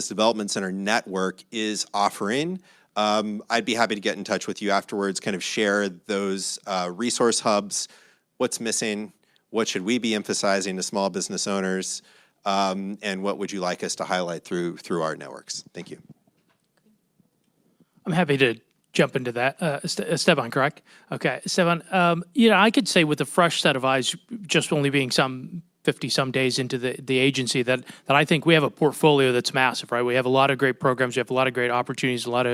Development Center network is offering. I'd be happy to get in touch with you afterwards, kind of share those resource hubs, what's missing, what should we be emphasizing to small business owners, and what would you like us to highlight through our networks? Thank you. I'm happy to jump into that. Esteban, correct? Okay, Esteban, I could say with a fresh set of eyes, just only being some 50-some days into the agency, that I think we have a portfolio that's massive, right? We have a lot of great programs, we have a lot of great opportunities, a lot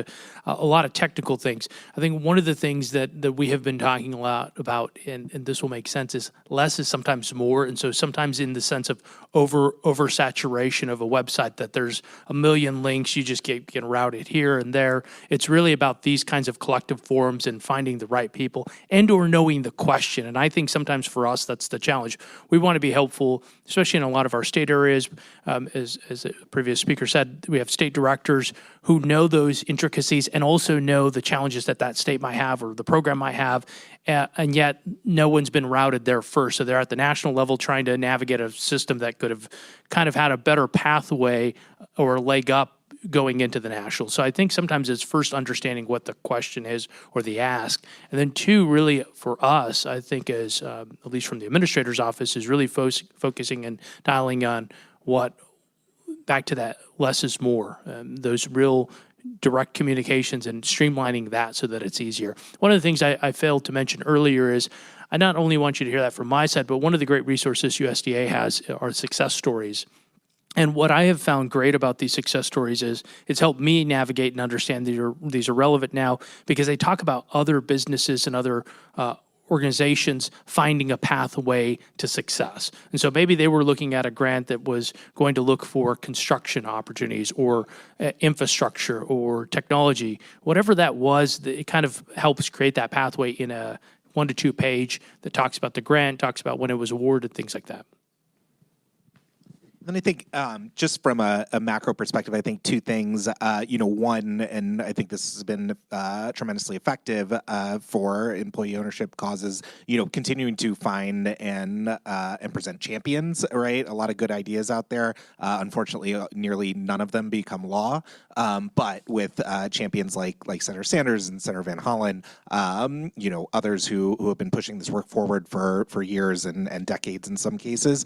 of technical things. I think one of the things that we have been talking a lot about, and this will make sense, is less is sometimes more. And so sometimes in the sense of oversaturation of a website, that there's a million links, you just get routed here and there. It's really about these kinds of collective forums and finding the right people and or knowing the question. And I think sometimes for us, that's the challenge. We want to be helpful, especially in a lot of our state areas. As a previous speaker said, we have state directors who know those intricacies and also know the challenges that state might have or the program might have, and yet no one's been routed there first. So they're at the national level trying to navigate a system that could have kind of had a better pathway or leg up going into the national. So I think sometimes it's first understanding what the question is or the ask. And then two, really for us, I think is, at least from the administrator's office, is really focusing and dialing on back to that less is more, those real direct communications and streamlining that so that it's easier. One of the things I failed to mention earlier is I not only want you to hear that from my side, but one of the great resources USDA has are success stories. And what I have found great about these success stories is it's helped me navigate and understand these are relevant now because they talk about other businesses and other organizations finding a pathway to success. And so maybe they were looking at a grant that was going to look for construction opportunities or infrastructure or technology. Whatever that was, it kind of helps create that pathway in a 1 to 2 page that talks about the grant, talks about when it was awarded, things like that. Then I think just from a macro perspective, I think 2 things. One, and I think this has been tremendously effective for employee ownership causes. Continuing to find and present champions. Right, a lot of good ideas out there. Unfortunately, nearly none of them become law. But with champions like Senator Sanders and Senator Van Hollen, others who have been pushing this work forward for years and decades in some cases.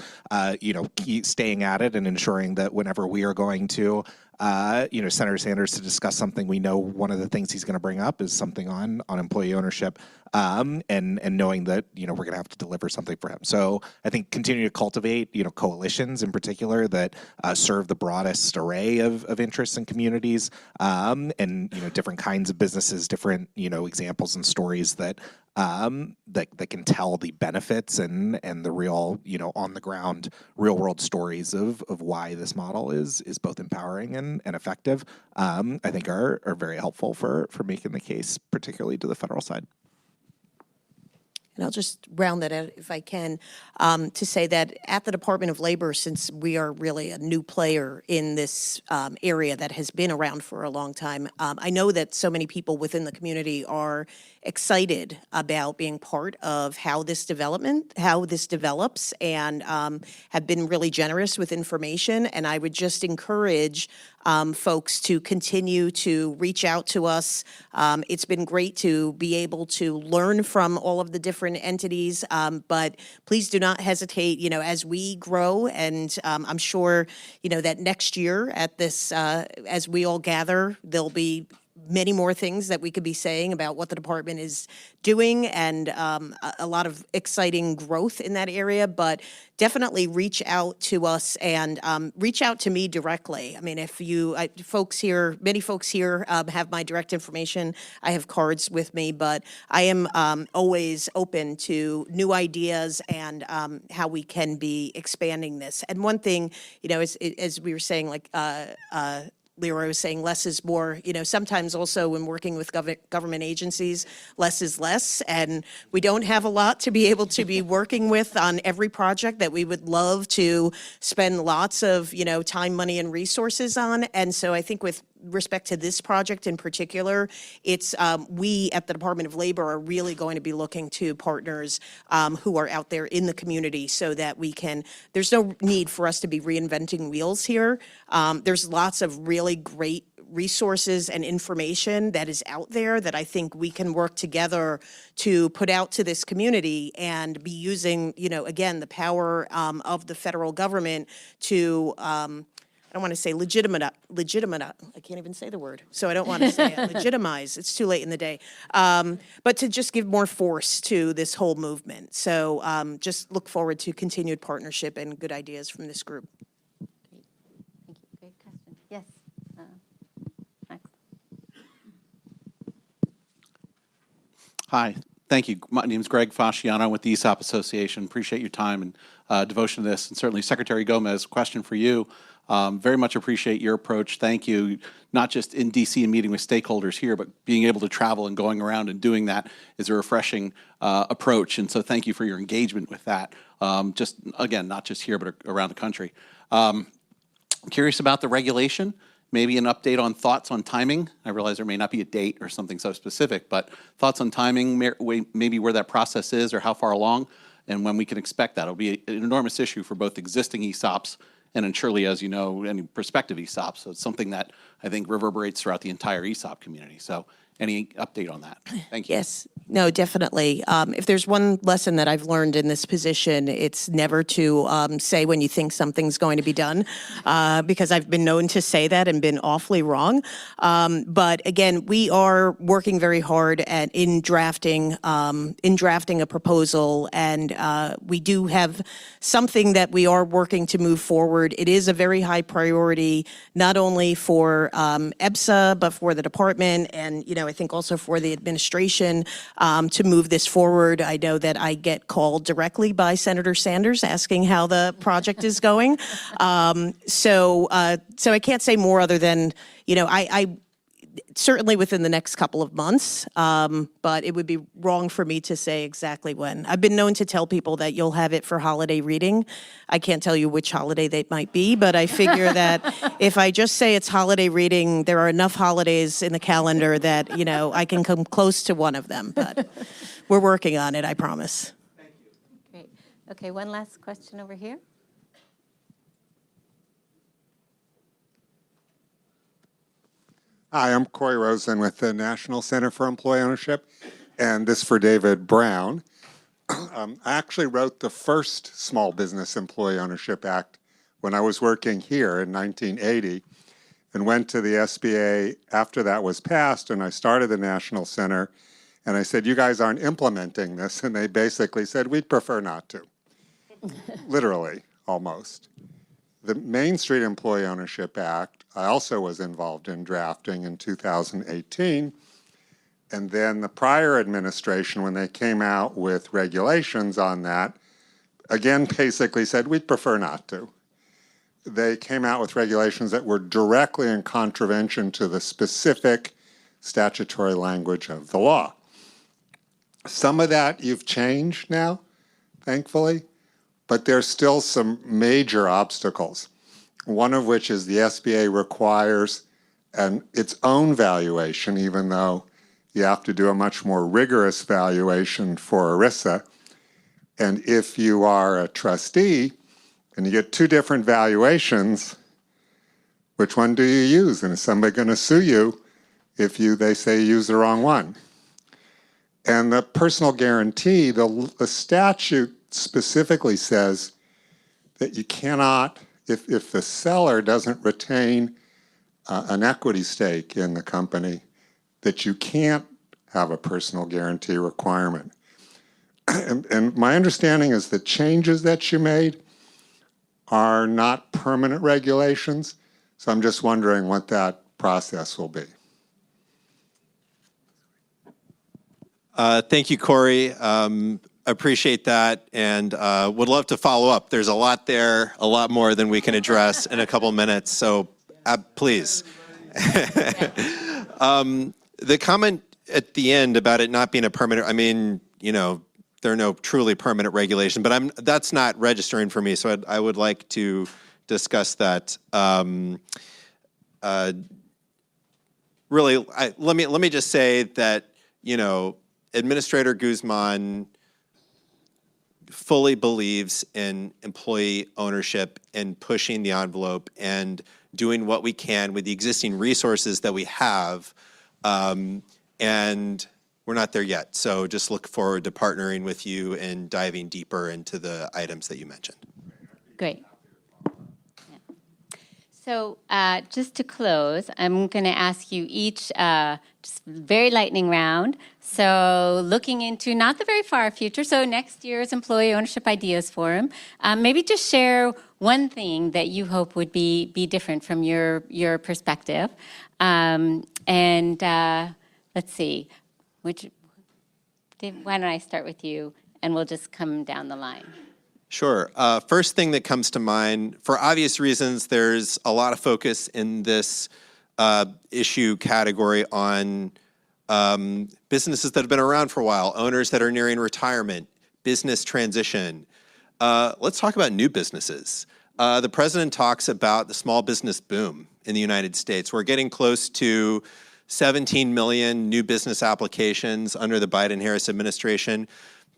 Keep staying at it and ensuring that whenever we are going to, Senator Sanders to discuss something, we know one of the things he's going to bring up is something on employee ownership, and knowing that we're going to have to deliver something for him. So I think continue to cultivate coalitions in particular that serve the broadest array of interests and communities, and different kinds of businesses, different examples and stories that can tell the benefits and the real on the ground real world stories of why this model is both empowering and effective. I think are very helpful for making the case, particularly to the federal side. And I'll just round that out if I can, to say that at the Department of Labor, since we are really a new player in this area that has been around for a long time, I know that so many people within the community are excited about being part of how this develops, and have been really generous with information. And I would just encourage folks to continue to reach out to us. It's been great to be able to learn from all of the different entities, but please do not hesitate, as we grow. And I'm sure, that next year at this, as we all gather, there'll be many more things that we could be saying about what the department is doing, and a lot of exciting growth in that area. But definitely reach out to us and reach out to me directly. I mean, if many folks here have my direct information. I have cards with me, but I am always open to new ideas and how we can be expanding this. And one thing, as we were saying, Leroy was saying, less is more. Sometimes also when working with government agencies, less is less, and we don't have a lot to be able to be working with on every project that we would love to spend lots of, time, money, and resources on. And so I think with respect to this project in particular, it's we at the Department of Labor are really going to be looking to partners who are out there in the community so that we can, there's no need for us to be reinventing wheels here. There's lots of really great resources and information that is out there that I think we can work together to put out to this community and be using, again, the power of the federal government to I don't want to say legitimate, I can't even say the word, so I don't want to say it, legitimize, it's too late in the day, but to just give more force to this whole movement. So just look forward to continued partnership and good ideas from this group. Thank you. Great question. Yes. Max. Hi, thank you. My name is Greg Fasciano with the ESOP Association. Appreciate your time and devotion to this. And certainly, Secretary Gomez, question for you. Very much appreciate your approach. Thank you, not just in DC and meeting with stakeholders here, but being able to travel and going around and doing that is a refreshing approach. And so thank you for your engagement with that. Just, again, not just here, but around the country. Curious about the regulation. Maybe an update on thoughts on timing. I realize there may not be a date or something so specific, but thoughts on timing, maybe where that process is or how far along, and when we can expect that. It'll be an enormous issue for both existing ESOPs and surely, as you know, any prospective ESOPs. So it's something that I think reverberates throughout the entire ESOP community. So any update on that? Thank you. No, definitely. If there's one lesson that I've learned in this position, it's never to say when you think something's going to be done, because I've been known to say that and been awfully wrong. But again, we are working very hard in drafting a proposal, and we do have something that we are working to move forward. It is a very high priority, not only for EBSA, but for the department, and I think also for the administration. To move this forward. I know that I get called directly by Senator Sanders asking how the project is going. So I can't say more other than, I certainly within the next couple of months, but it would be wrong for me to say exactly when. I've been known to tell people that you'll have it for holiday reading. I can't tell you which holiday they might be, but I figure that if I just say it's holiday reading, there are enough holidays in the calendar that, I can come close to one of them. But we're working on it, I promise. Thank you. Great. Okay, one last question over here. Hi, I'm Corey Rosen with the National Center for Employee Ownership, and this for David Brown. I actually wrote the first Small Business Employee Ownership Act when I was working here in 1980, and went to the SBA after that was passed, and I started the National Center, and I said, you guys aren't implementing this, and they basically said, we'd prefer not to. Literally, almost. The Main Street Employee Ownership Act, I also was involved in drafting in 2018. And then the prior administration, when they came out with regulations on that, again, basically said, we'd prefer not to. They came out with regulations that were directly in contravention to the specific statutory language of the law. Some of that you've changed now, thankfully. But there's still some major obstacles, one of which is the SBA requires its own valuation, even though you have to do a much more rigorous valuation for ERISA. And if you are a trustee and you get two different valuations, which one do you use? And is somebody going to sue you if they say you use the wrong one? And the personal guarantee, the statute specifically says that you cannot, if the seller doesn't retain an equity stake in the company, that you can't have a personal guarantee requirement. And my understanding is the changes that you made are not permanent regulations, so I'm just wondering what that process will be. Thank you, Corey. Appreciate that, and would love to follow up. There's a lot there, a lot more than we can address in a couple minutes, so please. The comment at the end about it not being a permanent, there are no truly permanent regulation, but that's not registering for me, so I would like to discuss that. Really, let me just say that, Administrator Guzman fully believes in employee ownership and pushing the envelope and doing what we can with the existing resources that we have, and we're not there yet. So just look forward to partnering with you and diving deeper into the items that you mentioned. Great. So just to close, I'm going to ask you each just very lightning round. So looking into not the very far future, so next year's Employee Ownership Ideas Forum, maybe just share one thing that you hope would be different from your perspective. And let's see, Dave, why don't I start with you, and we'll just come down the line. Sure. First thing that comes to mind, for obvious reasons, there's a lot of focus in this issue category on businesses that have been around for a while, owners that are nearing retirement, business transition. Let's talk about new businesses. The president talks about the small business boom in the United States. We're getting close to 17 million new business applications under the Biden-Harris administration.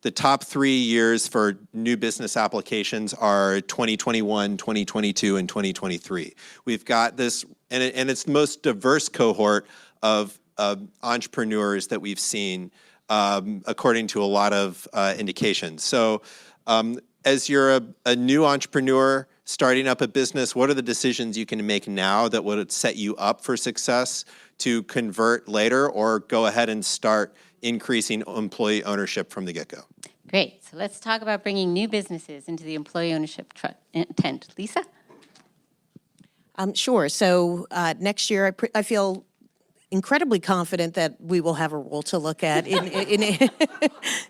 The top 3 years for new business applications are 2021, 2022, and 2023. We've got this, and it's the most diverse cohort of entrepreneurs that we've seen. according to a lot of indications. So as you're a new entrepreneur starting up a business, what are the decisions you can make now that would set you up for success to convert later or go ahead and start increasing employee ownership from the get-go? Great. So let's talk about bringing new businesses into the employee ownership tent. Lisa? Sure. So next year, I feel incredibly confident that we will have a rule to look at.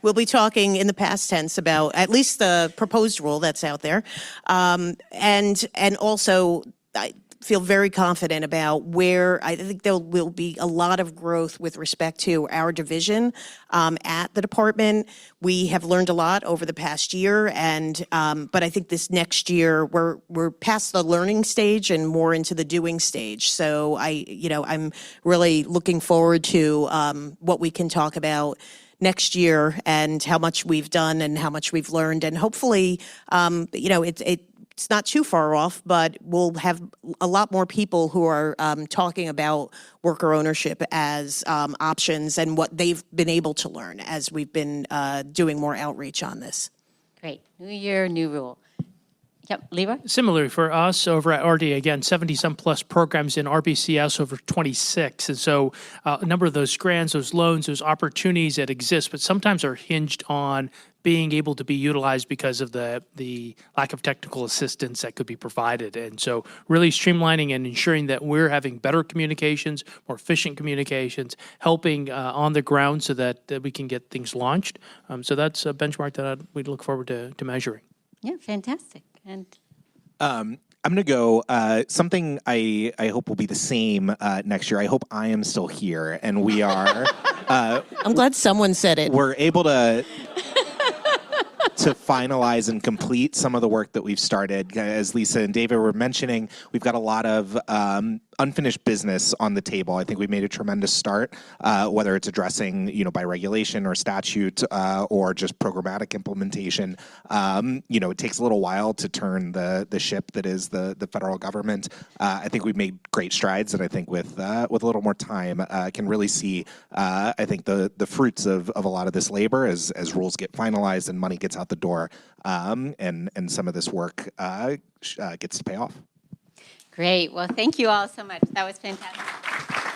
We'll be talking in the past tense about at least the proposed rule that's out there, and also I feel very confident about where I think there will be a lot of growth with respect to our division at the department. We have learned a lot over the past year, and but I think this next year we're past the learning stage and more into the doing stage. So I'm really looking forward to what we can talk about next year and how much we've done and how much we've learned, and hopefully it's not too far off, but we'll have a lot more people who are talking about worker ownership as options and what they've been able to learn as we've been doing more outreach on this. Great. New year, new rule. Yep. Leroy? Similarly, for us over at RD, again, 70-some plus programs in RBCS, over 26. And so a number of those grants, those loans, those opportunities that exist, but sometimes are hinged on being able to be utilized because of the lack of technical assistance that could be provided. And so really streamlining and ensuring that we're having better communications, more efficient communications, helping on the ground so that we can get things launched. So that's a benchmark that we'd look forward to measuring. Yeah, fantastic. And I'm going to go something I hope will be the same next year. I hope I am still here, and we are. I'm glad someone said it. We're able to finalize and complete some of the work that we've started. As Lisa and David were mentioning, we've got a lot of unfinished business on the table. I think we made a tremendous start, whether it's addressing, by regulation or statute or just programmatic implementation. It takes a little while to turn the ship that is the federal government. I think we've made great strides, and I think with a little more time, can really see, I think, the fruits of a lot of this labor as rules get finalized and money gets out the door, and some of this work gets to pay off. great. Well, thank you all so much. That was fantastic.